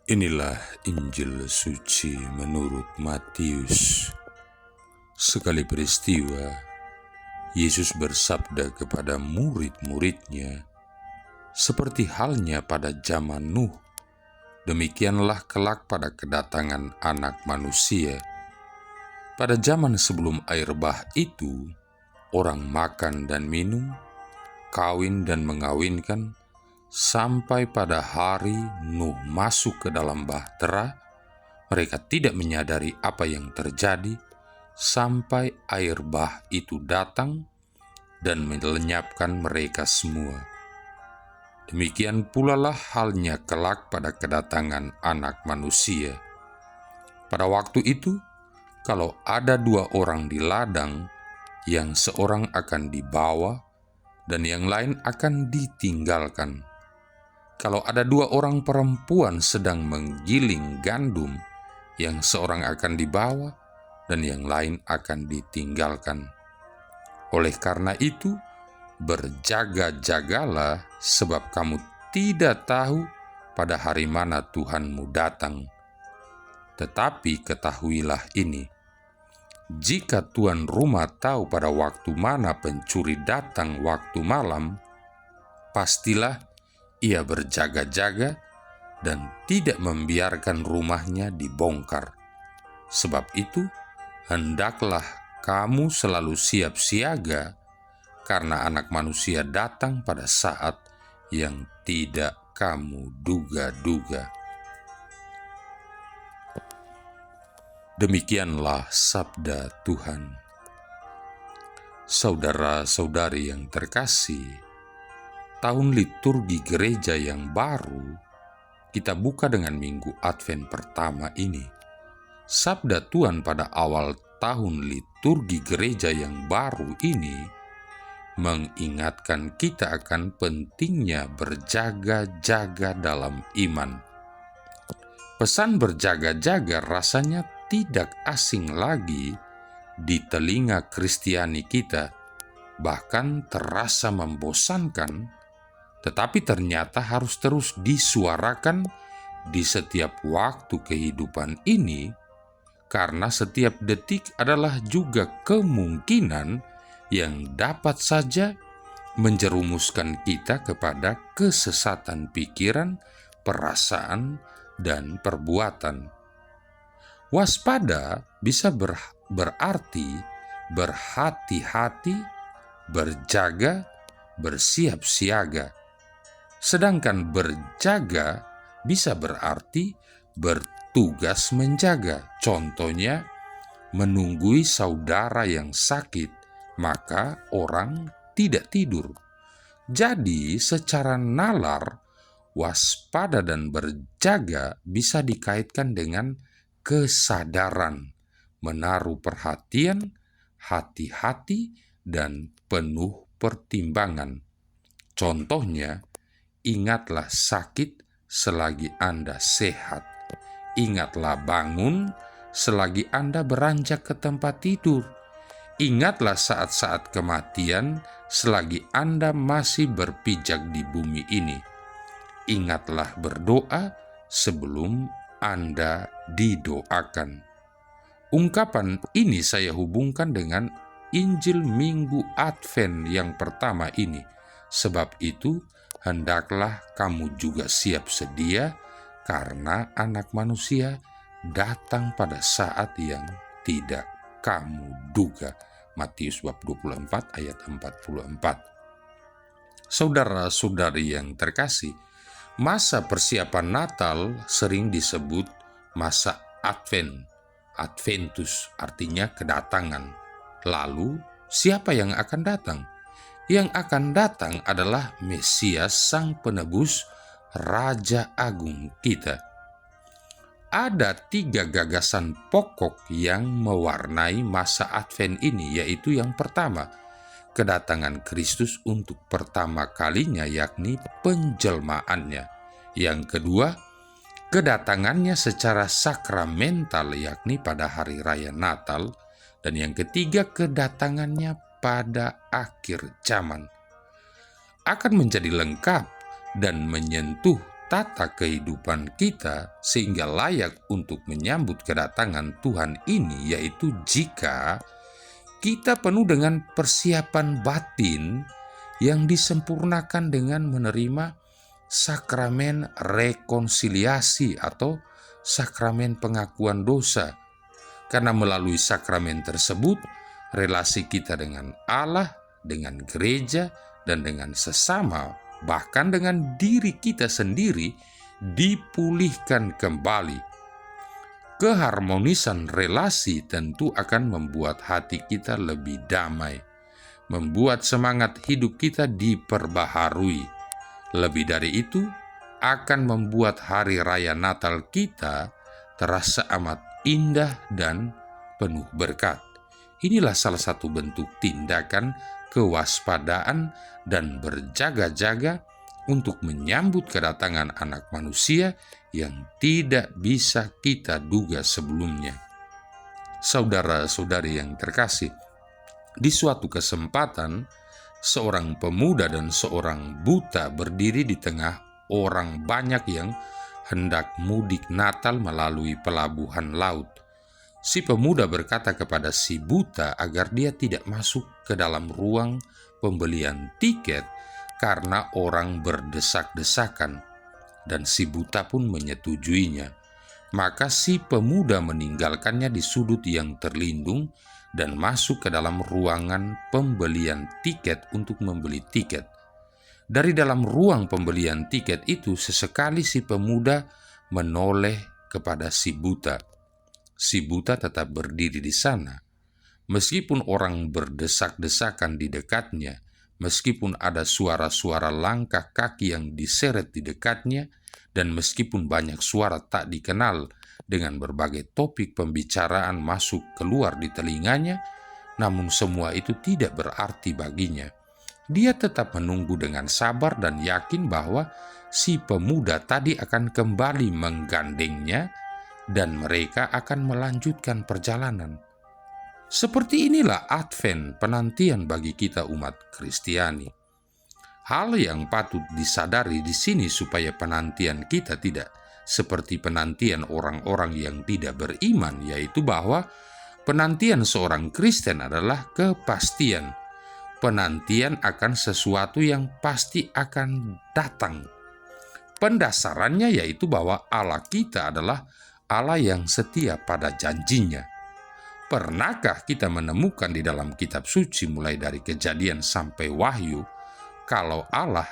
Inilah Injil suci menurut Matius. Sekali peristiwa, Yesus bersabda kepada murid-muridnya, seperti halnya pada zaman Nuh, demikianlah kelak pada kedatangan Anak Manusia. Pada zaman sebelum air bah itu, orang makan dan minum, kawin dan mengawinkan, sampai pada hari Nuh masuk ke dalam bahtera. Mereka tidak menyadari apa yang terjadi sampai air bah itu datang dan melenyapkan mereka semua. Demikian pula lah halnya kelak pada kedatangan Anak Manusia. Pada waktu itu, kalau ada dua orang di ladang, yang seorang akan dibawa dan yang lain akan ditinggalkan. Kalau ada dua orang perempuan sedang menggiling gandum, yang seorang akan dibawa dan yang lain akan ditinggalkan. Oleh karena itu, berjaga-jagalah, sebab kamu tidak tahu pada hari mana Tuhanmu datang. Tetapi ketahuilah ini, jika tuan rumah tahu pada waktu mana pencuri datang waktu malam, pastilah ia berjaga-jaga dan tidak membiarkan rumahnya dibongkar. Sebab itu, hendaklah kamu selalu siap siaga, karena Anak Manusia datang pada saat yang tidak kamu duga-duga. Demikianlah sabda Tuhan. Saudara-saudari yang terkasih, tahun liturgi gereja yang baru kita buka dengan Minggu Advent pertama ini. Sabda Tuhan pada awal tahun liturgi gereja yang baru ini mengingatkan kita akan pentingnya berjaga-jaga dalam iman. Pesan berjaga-jaga rasanya tidak asing lagi di telinga Kristiani kita, bahkan terasa membosankan, tetapi ternyata harus terus disuarakan di setiap waktu kehidupan ini, karena setiap detik adalah juga kemungkinan yang dapat saja menjerumuskan kita kepada kesesatan pikiran, perasaan, dan perbuatan. Waspada bisa berarti berhati-hati, berjaga, bersiap siaga. Sedangkan berjaga bisa berarti bertugas menjaga. Contohnya, menunggui saudara yang sakit, maka orang tidak tidur. Jadi secara nalar, waspada dan berjaga bisa dikaitkan dengan kesadaran, menaruh perhatian, hati-hati, dan penuh pertimbangan. Contohnya, ingatlah sakit selagi Anda sehat. Ingatlah bangun selagi Anda beranjak ke tempat tidur. Ingatlah saat-saat kematian selagi Anda masih berpijak di bumi ini. Ingatlah berdoa sebelum Anda didoakan. Ungkapan ini saya hubungkan dengan Injil Minggu Advent yang pertama ini. Sebab itu, hendaklah kamu juga siap sedia, karena Anak Manusia datang pada saat yang tidak kamu duga. Matius bab 24 ayat 44. Saudara-saudari yang terkasih, masa persiapan Natal sering disebut masa Advent. Adventus artinya kedatangan. Lalu, siapa yang akan datang? Yang akan datang adalah Mesias, Sang Penebus, Raja Agung kita. Ada 3 gagasan pokok yang mewarnai masa Advent ini, yaitu yang pertama, kedatangan Kristus untuk pertama kalinya, yakni penjelmaannya. Yang kedua, kedatangannya secara sakramental, yakni pada hari raya Natal. Dan yang ketiga, kedatangannya pada akhir zaman. Akan menjadi lengkap dan menyentuh tata kehidupan kita sehingga layak untuk menyambut kedatangan Tuhan ini, yaitu jika kita penuh dengan persiapan batin yang disempurnakan dengan menerima sakramen rekonsiliasi atau sakramen pengakuan dosa. Karena melalui sakramen tersebut, relasi kita dengan Allah, dengan gereja, dan dengan sesama, bahkan dengan diri kita sendiri, dipulihkan kembali. Keharmonisan relasi tentu akan membuat hati kita lebih damai, membuat semangat hidup kita diperbaharui. Lebih dari itu, akan membuat hari raya Natal kita terasa amat indah dan penuh berkat. Inilah salah satu bentuk tindakan kewaspadaan dan berjaga-jaga untuk menyambut kedatangan Anak Manusia yang tidak bisa kita duga sebelumnya. Saudara-saudari yang terkasih, di suatu kesempatan, seorang pemuda dan seorang buta berdiri di tengah orang banyak yang hendak mudik Natal melalui pelabuhan laut. Si pemuda berkata kepada si buta agar dia tidak masuk ke dalam ruang pembelian tiket karena orang berdesak-desakan, dan si buta pun menyetujuinya. Maka si pemuda meninggalkannya di sudut yang terlindung dan masuk ke dalam ruangan pembelian tiket untuk membeli tiket. Dari dalam ruang pembelian tiket itu, sesekali si pemuda menoleh kepada si buta. Si buta tetap berdiri di sana. Meskipun orang berdesak-desakan di dekatnya, meskipun ada suara-suara langkah kaki yang diseret di dekatnya, dan meskipun banyak suara tak dikenal dengan berbagai topik pembicaraan masuk keluar di telinganya, namun semua itu tidak berarti baginya. Dia tetap menunggu dengan sabar dan yakin bahwa si pemuda tadi akan kembali menggandengnya dan mereka akan melanjutkan perjalanan. Seperti inilah Advent, penantian bagi kita umat Kristiani. Hal yang patut disadari di sini supaya penantian kita tidak seperti penantian orang-orang yang tidak beriman, yaitu bahwa penantian seorang Kristen adalah kepastian. Penantian akan sesuatu yang pasti akan datang. Pendasarannya yaitu bahwa Allah kita adalah Allah yang setia pada janjinya. Pernahkah kita menemukan di dalam kitab suci mulai dari Kejadian sampai Wahyu kalau Allah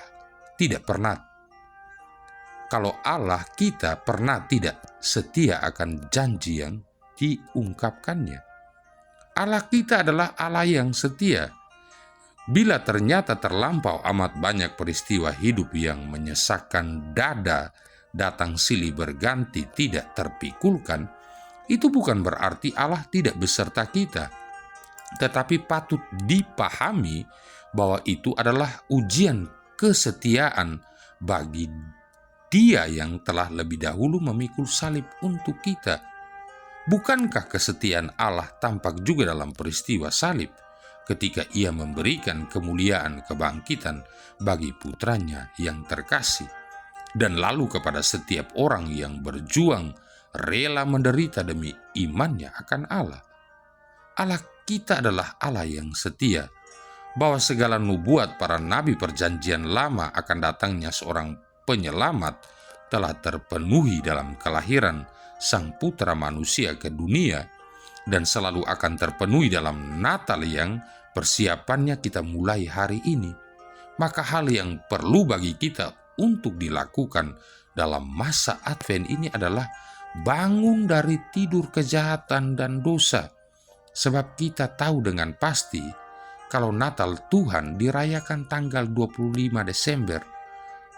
kita pernah tidak setia akan janji yang diungkapkannya? Allah kita adalah Allah yang setia. Bila ternyata terlampau amat banyak peristiwa hidup yang menyesakkan dada datang silih berganti tidak terpikulkan, itu bukan berarti Allah tidak beserta kita, tetapi patut dipahami bahwa itu adalah ujian kesetiaan bagi Dia yang telah lebih dahulu memikul salib untuk kita. Bukankah kesetiaan Allah tampak juga dalam peristiwa salib ketika Ia memberikan kemuliaan kebangkitan bagi putranya yang terkasih, dan lalu kepada setiap orang yang berjuang rela menderita demi imannya akan Allah. Allah kita adalah Allah yang setia, bahwa segala nubuat para nabi perjanjian lama akan datangnya seorang penyelamat telah terpenuhi dalam kelahiran Sang Putra Manusia ke dunia, dan selalu akan terpenuhi dalam Natal yang persiapannya kita mulai hari ini. Maka hal yang perlu bagi kita untuk dilakukan dalam masa Advent ini adalah bangun dari tidur kejahatan dan dosa, sebab kita tahu dengan pasti kalau Natal Tuhan dirayakan tanggal 25 Desember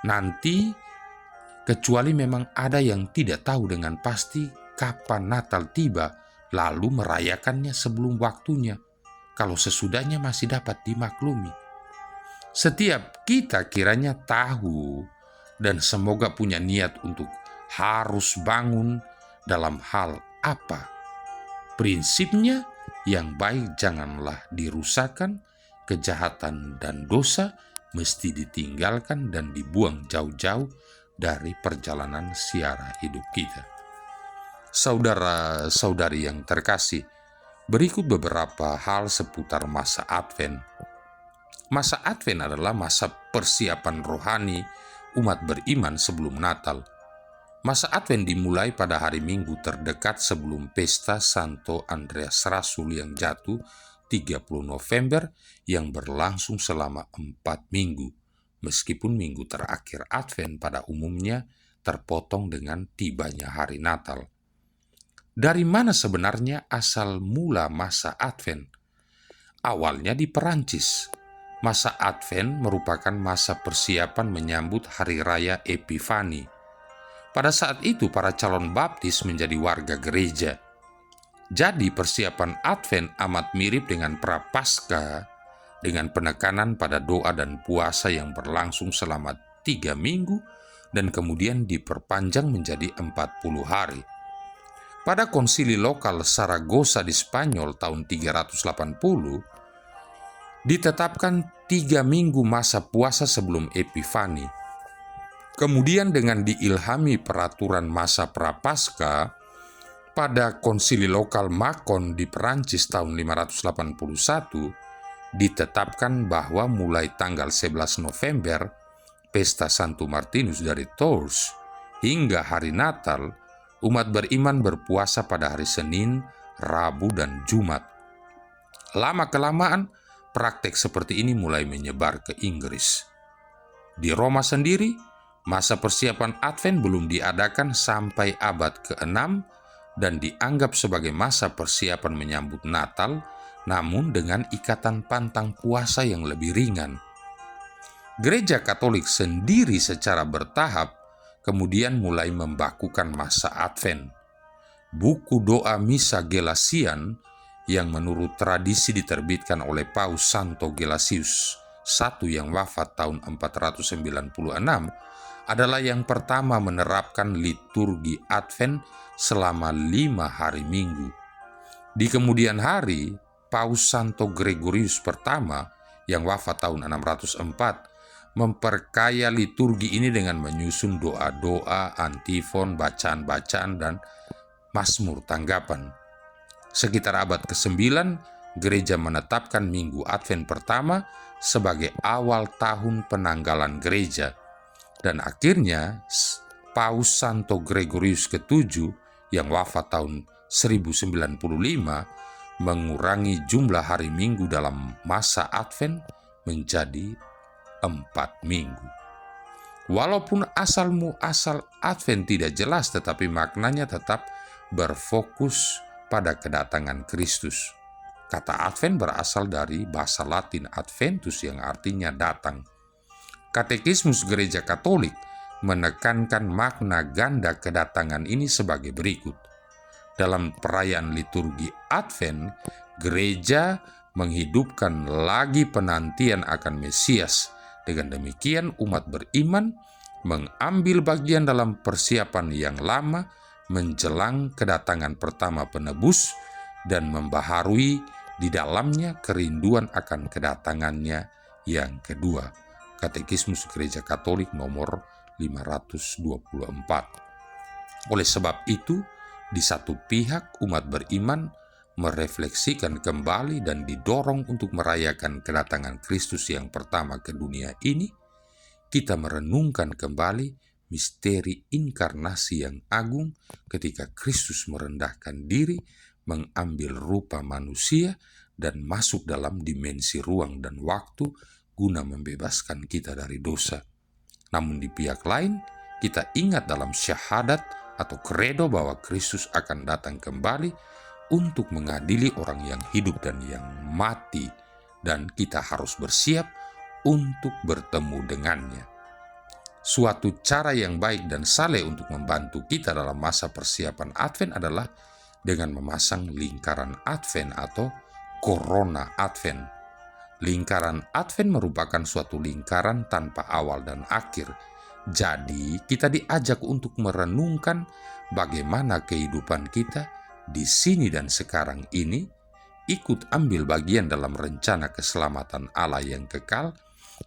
nanti, kecuali memang ada yang tidak tahu dengan pasti kapan Natal tiba lalu merayakannya sebelum waktunya, kalau sesudahnya masih dapat dimaklumi. Setiap kita kiranya tahu dan semoga punya niat untuk harus bangun dalam hal apa. Prinsipnya, yang baik janganlah dirusakkan, kejahatan dan dosa mesti ditinggalkan dan dibuang jauh-jauh dari perjalanan siara hidup kita. Saudara-saudari yang terkasih, berikut beberapa hal seputar masa Advent. Masa Advent adalah masa persiapan rohani umat beriman sebelum Natal. Masa Advent dimulai pada hari Minggu terdekat sebelum pesta Santo Andreas Rasul yang jatuh 30 November yang berlangsung selama 4 minggu, meskipun minggu terakhir Advent pada umumnya terpotong dengan tibanya hari Natal. Dari mana sebenarnya asal mula masa Advent? Awalnya di Perancis. Masa Advent merupakan masa persiapan menyambut hari raya Epifani. Pada saat itu para calon baptis menjadi warga gereja. Jadi persiapan Advent amat mirip dengan Prapaskah, dengan penekanan pada doa dan puasa yang berlangsung selama 3 minggu dan kemudian diperpanjang menjadi 40 hari. Pada konsili lokal Saragossa di Spanyol tahun 380, ditetapkan 3 minggu masa puasa sebelum Epifani. Kemudian dengan diilhami peraturan masa Prapaskah, pada konsili lokal Macon di Perancis tahun 581, ditetapkan bahwa mulai tanggal 11 November, pesta Santo Martinus dari Tours, hingga hari Natal, umat beriman berpuasa pada hari Senin, Rabu, dan Jumat. Lama-kelamaan, praktek seperti ini mulai menyebar ke Inggris. Di Roma sendiri, masa persiapan Advent belum diadakan sampai abad ke-6 dan dianggap sebagai masa persiapan menyambut Natal, namun dengan ikatan pantang puasa yang lebih ringan. Gereja Katolik sendiri secara bertahap kemudian mulai membakukan masa Advent. Buku doa Misa Gelasian yang menurut tradisi diterbitkan oleh Paus Santo Gelasius I yang wafat tahun 496, adalah yang pertama menerapkan liturgi Advent selama 5 hari Minggu. Di kemudian hari, Paus Santo Gregorius I yang wafat tahun 604 memperkaya liturgi ini dengan menyusun doa-doa, antifon, bacaan-bacaan, dan mazmur tanggapan. Sekitar abad ke-9, gereja menetapkan Minggu Advent pertama sebagai awal tahun penanggalan gereja. Dan akhirnya Paus Santo Gregorius ke-7 yang wafat tahun 1095 mengurangi jumlah hari Minggu dalam masa Advent menjadi 4 minggu. Walaupun asal Advent tidak jelas, tetapi maknanya tetap berfokus pada kedatangan Kristus. Kata Advent berasal dari bahasa Latin Adventus yang artinya datang. Katekismus Gereja Katolik menekankan makna ganda kedatangan ini sebagai berikut. Dalam perayaan liturgi Advent, gereja menghidupkan lagi penantian akan Mesias. Dengan demikian, umat beriman mengambil bagian dalam persiapan yang lama menjelang kedatangan pertama penebus dan membaharui di dalamnya kerinduan akan kedatangannya yang kedua. Katekismus Gereja Katolik nomor 524. Oleh sebab itu, di satu pihak umat beriman merefleksikan kembali dan didorong untuk merayakan kedatangan Kristus yang pertama ke dunia ini, kita merenungkan kembali misteri inkarnasi yang agung ketika Kristus merendahkan diri, mengambil rupa manusia, dan masuk dalam dimensi ruang dan waktu guna membebaskan kita dari dosa. Namun di pihak lain, kita ingat dalam syahadat atau kredo bahwa Kristus akan datang kembali untuk mengadili orang yang hidup dan yang mati, dan kita harus bersiap untuk bertemu dengannya. Suatu cara yang baik dan saleh untuk membantu kita dalam masa persiapan Advent adalah dengan memasang lingkaran Advent atau Corona Advent. Lingkaran Advent merupakan suatu lingkaran tanpa awal dan akhir. Jadi, kita diajak untuk merenungkan bagaimana kehidupan kita di sini dan sekarang ini ikut ambil bagian dalam rencana keselamatan Allah yang kekal,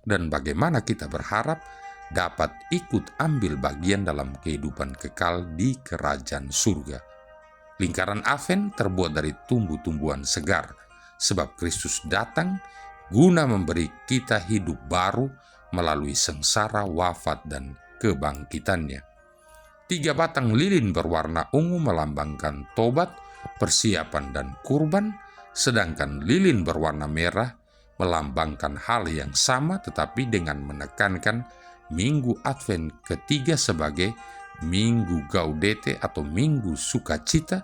dan bagaimana kita berharap dapat ikut ambil bagian dalam kehidupan kekal di kerajaan surga. Lingkaran Advent terbuat dari tumbuh-tumbuhan segar, sebab Kristus datang guna memberi kita hidup baru melalui sengsara, wafat, dan kebangkitannya. 3 batang lilin berwarna ungu melambangkan tobat, persiapan, dan kurban, sedangkan lilin berwarna merah melambangkan hal yang sama tetapi dengan menekankan Minggu Advent ketiga sebagai Minggu Gaudete atau Minggu Sukacita,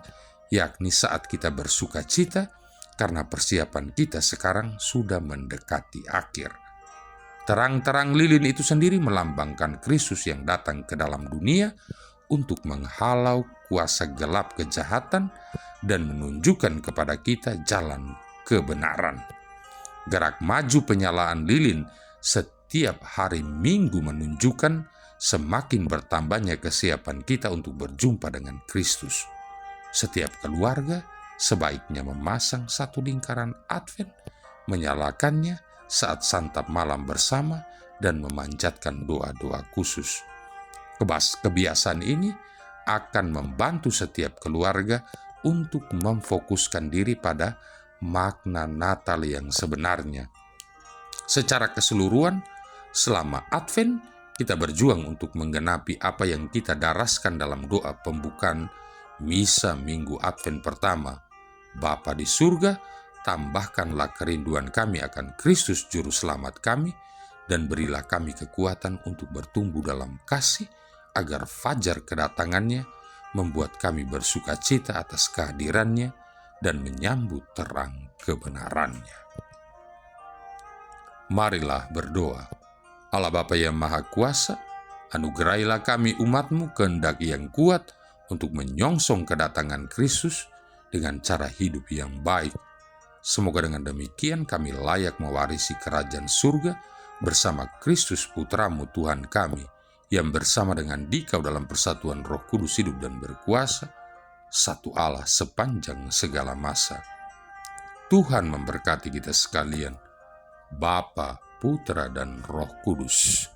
yakni saat kita bersukacita karena persiapan kita sekarang sudah mendekati akhir. Terang-terang lilin itu sendiri melambangkan Kristus yang datang ke dalam dunia untuk menghalau kuasa gelap kejahatan dan menunjukkan kepada kita jalan kebenaran. Gerak maju penyalaan lilin setiap hari Minggu menunjukkan semakin bertambahnya kesiapan kita untuk berjumpa dengan Kristus. Setiap keluarga sebaiknya memasang satu lingkaran Advent, menyalakannya saat santap malam bersama, dan memanjatkan doa-doa khusus. Kebiasaan ini akan membantu setiap keluarga untuk memfokuskan diri pada makna Natal yang sebenarnya. Secara keseluruhan, selama Advent, kita berjuang untuk menggenapi apa yang kita daraskan dalam doa pembukaan Misa Minggu Advent pertama. Bapa di surga, tambahkanlah kerinduan kami akan Kristus Juru Selamat kami, dan berilah kami kekuatan untuk bertumbuh dalam kasih, agar fajar kedatangannya membuat kami bersukacita atas kehadirannya dan menyambut terang kebenarannya. Marilah berdoa. Allah Bapa yang Maha Kuasa, anugerahilah kami umat-Mu kehendak yang kuat untuk menyongsong kedatangan Kristus dengan cara hidup yang baik. Semoga dengan demikian kami layak mewarisi kerajaan surga bersama Kristus Putra-Mu Tuhan kami, yang bersama dengan Dikau dalam persatuan Roh Kudus hidup dan berkuasa, satu Allah sepanjang segala masa. Tuhan memberkati kita sekalian, Bapa, Putra, dan Roh Kudus.